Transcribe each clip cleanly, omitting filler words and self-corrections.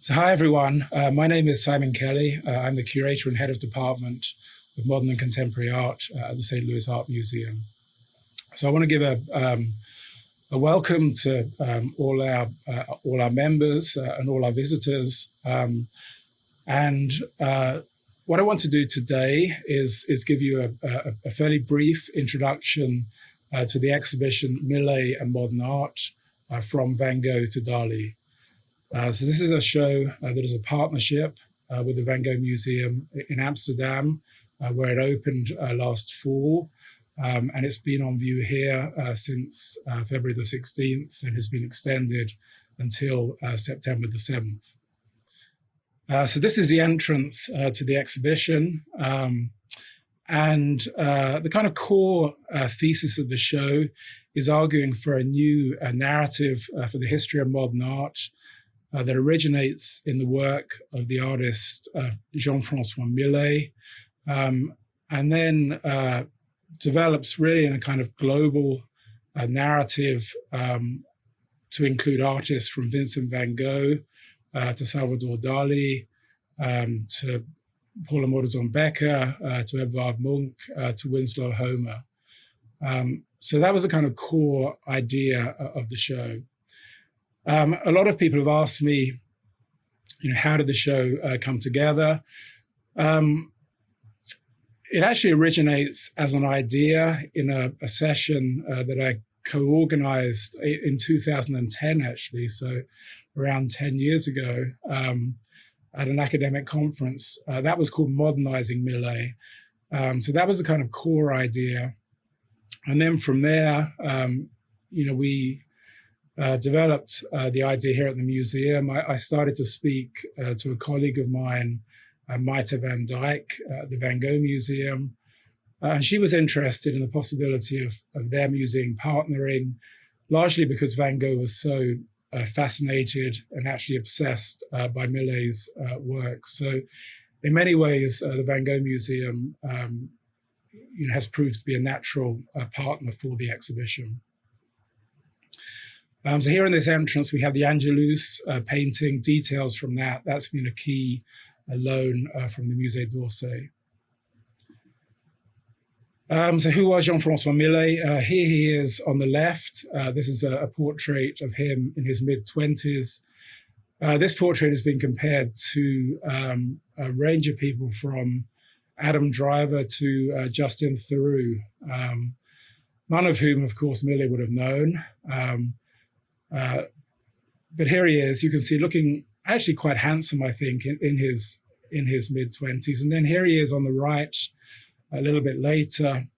So hi, everyone. My name is Simon Kelly. I'm the curator and head of department of modern and contemporary art at the St. Louis Art Museum. So I want to give a welcome to all our members and all our visitors. What I want to do today is give you a fairly brief introduction to the exhibition Millet and Modern Art, from Van Gogh to Dali. So this is a show that is a partnership with the Van Gogh Museum in Amsterdam, where it opened last fall. And it's been on view here since February the 16th and has been extended until September the 7th. So this is the entrance to the exhibition. And the kind of core thesis of the show is arguing for a new narrative for the history of modern art that originates in the work of the artist Jean-Francois Millet, and then develops really in a kind of global narrative to include artists from Vincent van Gogh to Salvador Dali, to Paula Modersohn-Becker, to Edvard Munch, to Winslow Homer. So that was a kind of core idea of the show. A lot of people have asked me, how did the show come together? It actually originates as an idea in a session that I co-organized in 2010, actually, so around 10 years ago, at an academic conference. That was called Modernizing Millet. So that was the kind of core idea. And then from there, we developed the idea here at the museum. I started to speak to a colleague of mine, Maite van Dijk, at the Van Gogh Museum. And she was interested in the possibility of their museum partnering, largely because Van Gogh was so fascinated and actually obsessed by Millet's work. So in many ways, the Van Gogh Museum has proved to be a natural partner for the exhibition. So here in this entrance, we have the Angelus painting, details from that. That's been a key loan from the Musée d'Orsay. So who was Jean-Francois Millet? Here he is on the left. This is a portrait of him in his mid-20s. This portrait has been compared to a range of people from Adam Driver to Justin Theroux, none of whom, of course, Millet would have known. But here he is. You can see looking actually quite handsome, I think, in his mid-20s. And then here he is on the right, a little bit later,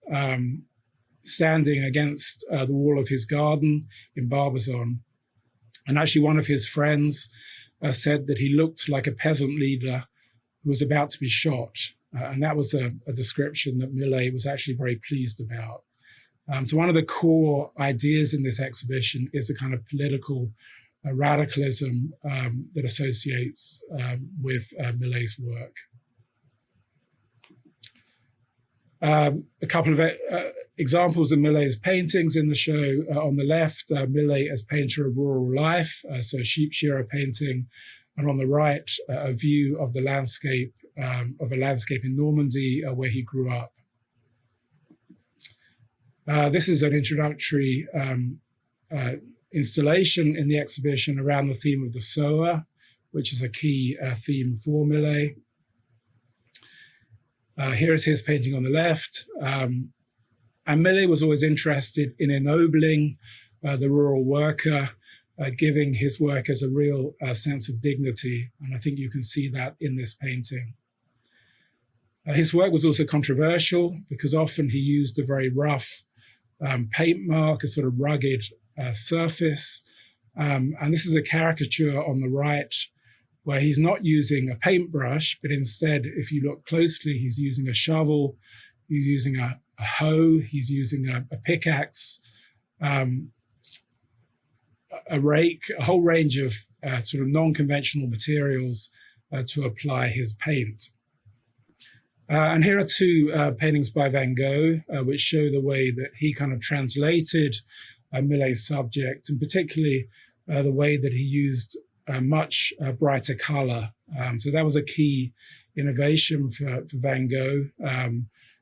standing against the wall of his garden in Barbizon. And actually one of his friends said that he looked like a peasant leader who was about to be shot. And that was a description that Millet was actually very pleased about. So one of the core ideas in this exhibition is a kind of political radicalism that associates with Millet's work. A couple of examples of Millet's paintings in the show. On the left, Millet as painter of rural life, so sheep shearer painting, and on the right, a view of the landscape, of a landscape in Normandy where he grew up. This is an introductory installation in the exhibition around the theme of the sower, which is a key theme for Millet. Here is his painting on the left. And Millet was always interested in ennobling the rural worker, giving his work as a real sense of dignity. And I think you can see that in this painting. His work was also controversial because often he used a very rough paint mark, a sort of rugged surface. And this is a caricature on the right where he's not using a paintbrush, but instead, if you look closely, he's using a shovel, he's using a hoe, he's using a pickaxe, a rake, a whole range of sort of non-conventional materials to apply his paint. And here are two paintings by Van Gogh, which show the way that he kind of translated Millet's subject, and particularly the way that he used much brighter color. So that was a key innovation for Van Gogh.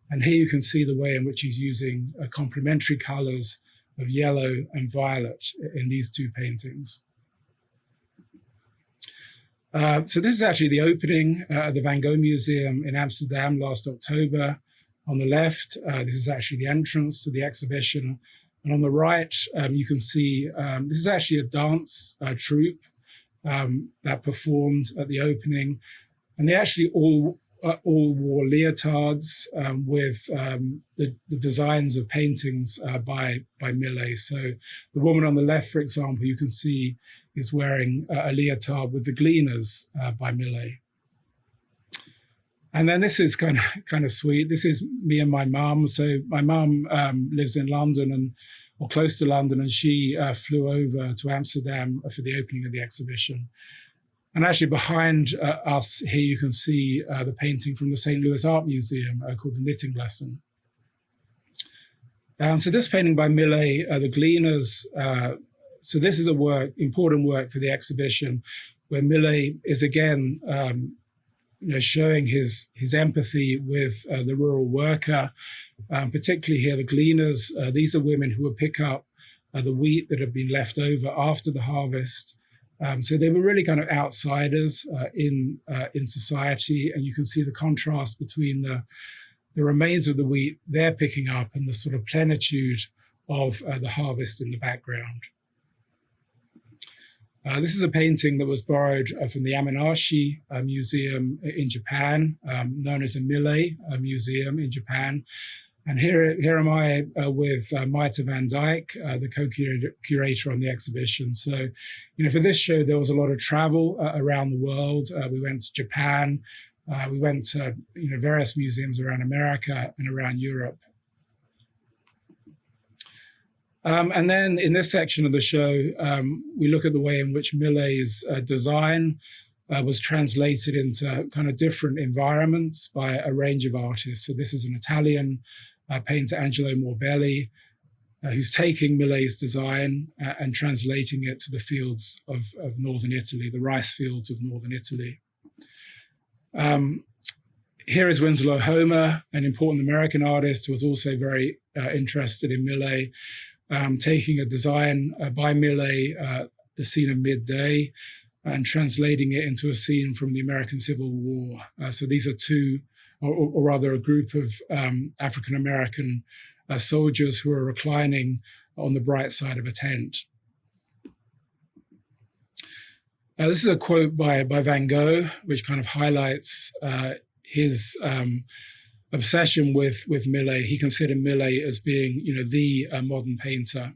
And here you can see the way in which he's using complementary colors of yellow and violet in these two paintings. So this is actually the opening of the Van Gogh Museum in Amsterdam last October. On the left, this is actually the entrance to the exhibition. And on the right, you can see this is actually a dance troupe that performed at the opening. And they actually all wore leotards with the designs of paintings by Millet. So the woman on the left, for example, you can see is wearing a leotard with the Gleaners by Millet. And then this is kind of sweet. This is me and my mum. So my mum lives in London or close to London, and she flew over to Amsterdam for the opening of the exhibition. And actually behind us here, you can see the painting from the St. Louis Art Museum called The Knitting Lesson. So this painting by Millet, The Gleaners, so this is a important work for the exhibition, where Millet is again showing his empathy with the rural worker, particularly here, the gleaners. These are women who would pick up the wheat that had been left over after the harvest. So they were really kind of outsiders in society, and you can see the contrast between the remains of the wheat they're picking up and the sort of plenitude of the harvest in the background. This is a painting that was borrowed from the Yamanashi Museum in Japan, known as the Millet Museum in Japan. And here am I with Maite van Dijk, the co-curator on the exhibition. So, for this show, there was a lot of travel around the world. We went to Japan. We went to, various museums around America and around Europe. And then in this section of the show, we look at the way in which Millet's design was translated into kind of different environments by a range of artists. So this is an Italian painter, Angelo Morbelli, who's taking Millet's design and translating it to the fields of northern Italy, the rice fields of northern Italy. Here is Winslow Homer, an important American artist who was also very interested in Millet, taking a design by Millet, the scene of midday, and translating it into a scene from the American Civil War. So these are two, or rather a group of African-American soldiers who are reclining on the bright side of a tent. This is a quote by Van Gogh, which kind of highlights his obsession with Millet. He considered Millet as being, the modern painter.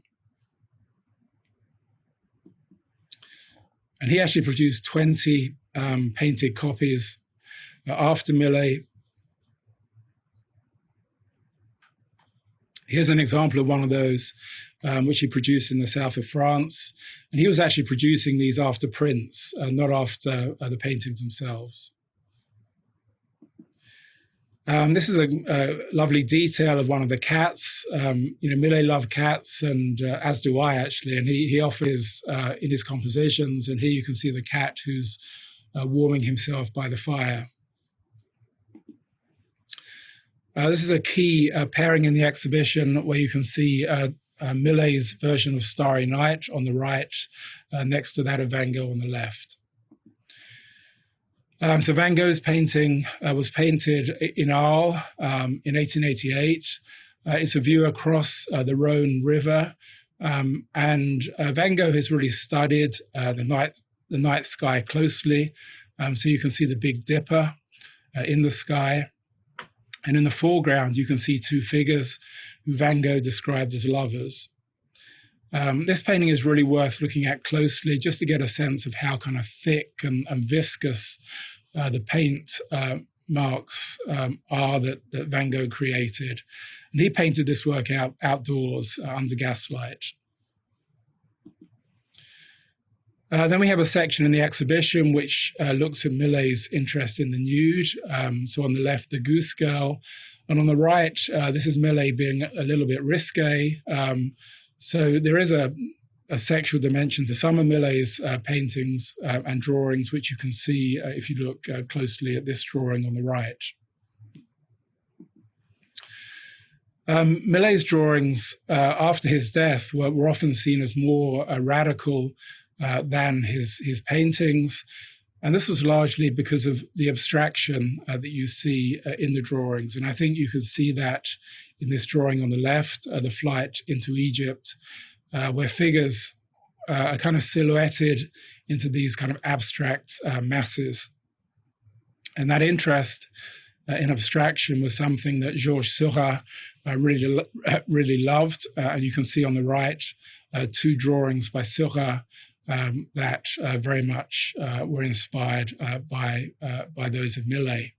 And he actually produced 20 painted copies after Millet. Here's an example of one of those, which he produced in the south of France. And he was actually producing these after prints, not after the paintings themselves. This is a lovely detail of one of the cats. Millet loved cats, and as do I, actually. And he offers in his compositions, and here you can see the cat who's warming himself by the fire. This is a key pairing in the exhibition where you can see Millet's version of Starry Night on the right, next to that of Van Gogh on the left. So Van Gogh's painting was painted in Arles in 1888. It's a view across the Rhone River, and Van Gogh has really studied the night sky closely. So you can see the Big Dipper in the sky. And in the foreground, you can see two figures who Van Gogh described as lovers. This painting is really worth looking at closely just to get a sense of how kind of thick and viscous the paint marks are that Van Gogh created. And he painted this work outdoors under gaslight. Then we have a section in the exhibition which looks at Millet's interest in the nude. So on the left, the Goose Girl. And on the right, this is Millet being a little bit risque. So there is a a sexual dimension to some of Millet's paintings and drawings, which you can see if you look closely at this drawing on the right. Millet's drawings after his death were often seen as more radical than his paintings. And this was largely because of the abstraction that you see in the drawings. And I think you can see that in this drawing on the left, the flight into Egypt, where figures are kind of silhouetted into these kind of abstract masses. And that interest in abstraction was something that Georges Seurat really loved. And you can see on the right two drawings by Seurat that very much were inspired by those of Millet.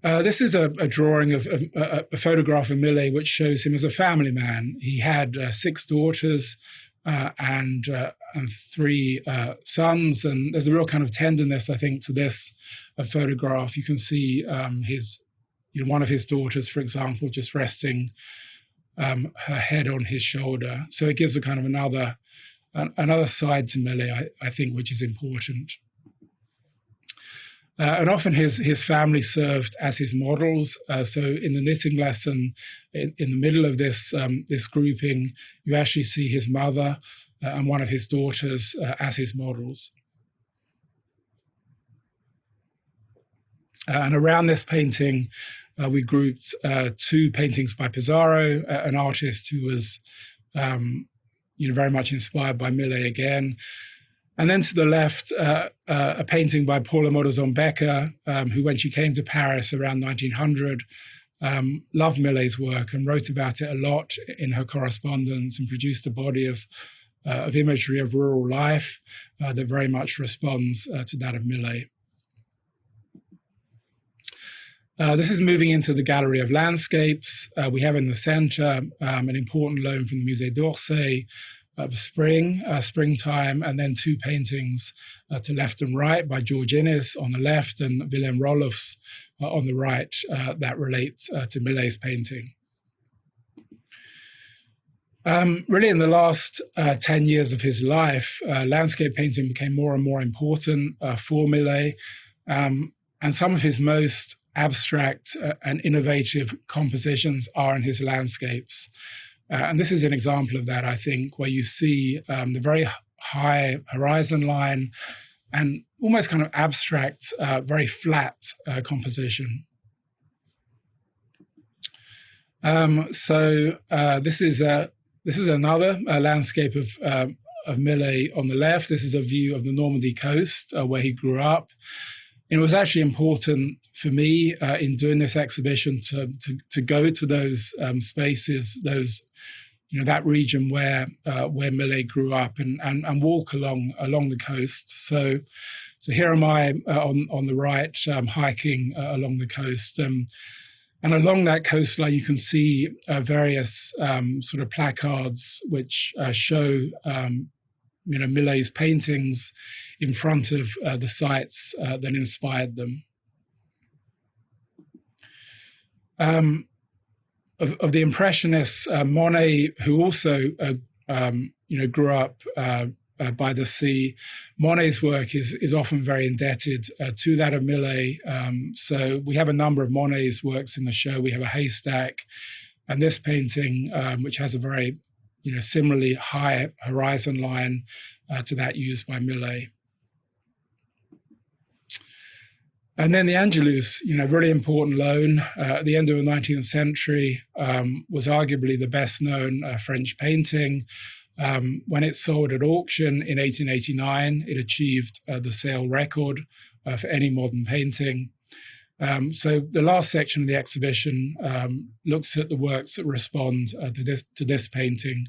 This is a drawing of a photograph of Millet, which shows him as a family man. He had 6 daughters and 3 sons, and there's a real kind of tenderness, I think, to this photograph. You can see one of his daughters, for example, just resting her head on his shoulder. So it gives a kind of another side to Millet, I think, which is important. And often his family served as his models. So in the knitting lesson, in the middle of this grouping, you actually see his mother and one of his daughters as his models. And around this painting, we grouped 2 paintings by Pissarro, an artist who was very much inspired by Millet again. And then to the left, a painting by Paula Modersohn-Becker, who, when she came to Paris around 1900, loved Millet's work and wrote about it a lot in her correspondence and produced a body of imagery of rural life that very much responds to that of Millet. This is moving into the Gallery of Landscapes. We have in the center an important loan from the Musée d'Orsay of springtime, and then 2 paintings to left and right by George Inness on the left and Willem Roelofs on the right that relate to Millet's painting. Really, in the last 10 years of his life, landscape painting became more and more important for Millet, and some of his most abstract and innovative compositions are in his landscapes. And this is an example of that, I think, where you see the very high horizon line and almost kind of abstract, very flat composition. This is another landscape of Millet on the left. This is a view of the Normandy coast where he grew up. And it was actually important for me in doing this exhibition to go to those spaces, that region where Millet grew up, and walk along the coast. So here am I on the right, hiking along the coast, and along that coastline you can see various sort of placards which show Millet's paintings in front of the sites that inspired them. Of the Impressionists, Monet, who also grew up by the sea, Monet's work is often very indebted to that of Millet. So we have a number of Monet's works in the show. We have a haystack, and this painting, which has a very similarly high horizon line to that used by Millet. And then the Angelus, really important loan at the end of the 19th century, was arguably the best known French painting. When it sold at auction in 1889, it achieved the sale record for any modern painting. So the last section of the exhibition looks at the works that respond to this painting,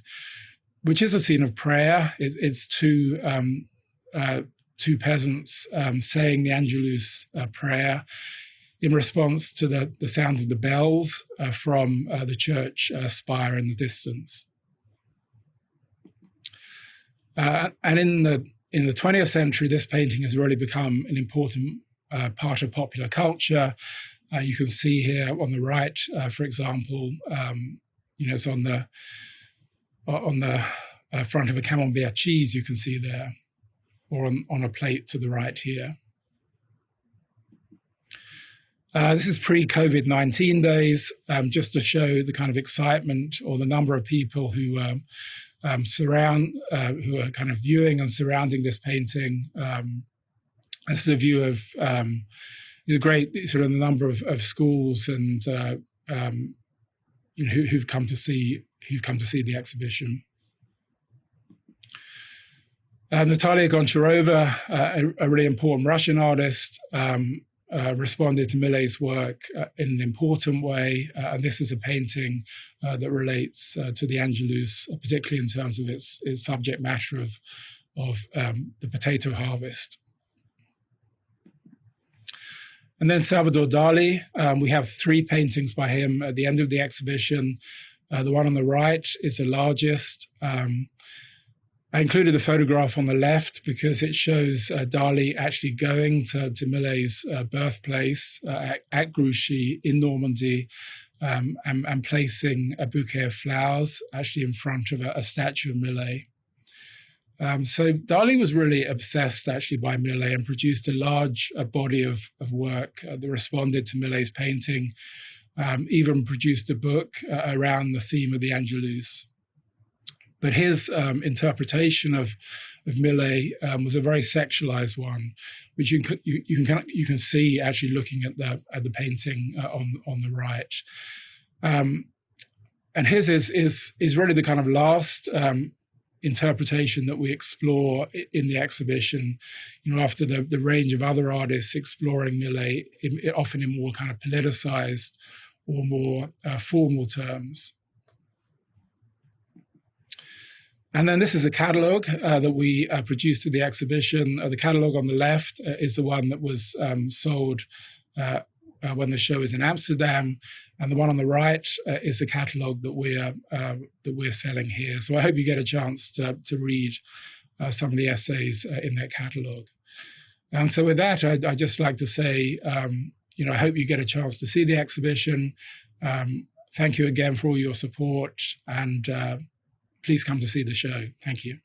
which is a scene of prayer. It's two peasants saying the Angelus prayer in response to the sound of the bells from the church spire in the distance. And in the 20th century, this painting has really become an important part of popular culture. You can see here on the right, for example, it's on on the front of a Camembert cheese you can see there, or on a plate to the right here. This is pre-COVID-19 days, just to show the kind of excitement or the number of people who who are kind of viewing and surrounding this painting. This is a view of it's a great sort of the number of schools and who've come to see the exhibition. Natalia Goncharova, a really important Russian artist, responded to Millet's work in an important way, and this is a painting that relates to the Angelus, particularly in terms of its subject matter of the potato harvest. And then Salvador Dali, we have 3 paintings by him at the end of the exhibition. The one on the right is the largest. I included the photograph on the left because it shows Dali actually going to Millet's birthplace at Grouchy in Normandy and placing a bouquet of flowers actually in front of a statue of Millet. So Dali was really obsessed actually by Millet and produced a large body of work that responded to Millet's painting, even produced a book around the theme of the Angelus. But his interpretation of Millet was a very sexualized one, which you can see actually looking at the painting on the right. And his is really the kind of last interpretation that we explore in the exhibition. After the range of other artists exploring Millet, often in more kind of politicized or more formal terms. And then this is a catalogue that we produced to the exhibition. The catalogue on the left is the one that was sold when the show was in Amsterdam, and the one on the right is the catalogue that we're selling here. So I hope you get a chance to read some of the essays in that catalogue. And so with that, I'd just like to say, I hope you get a chance to see the exhibition. Thank you again for all your support, and please come to see the show. Thank you.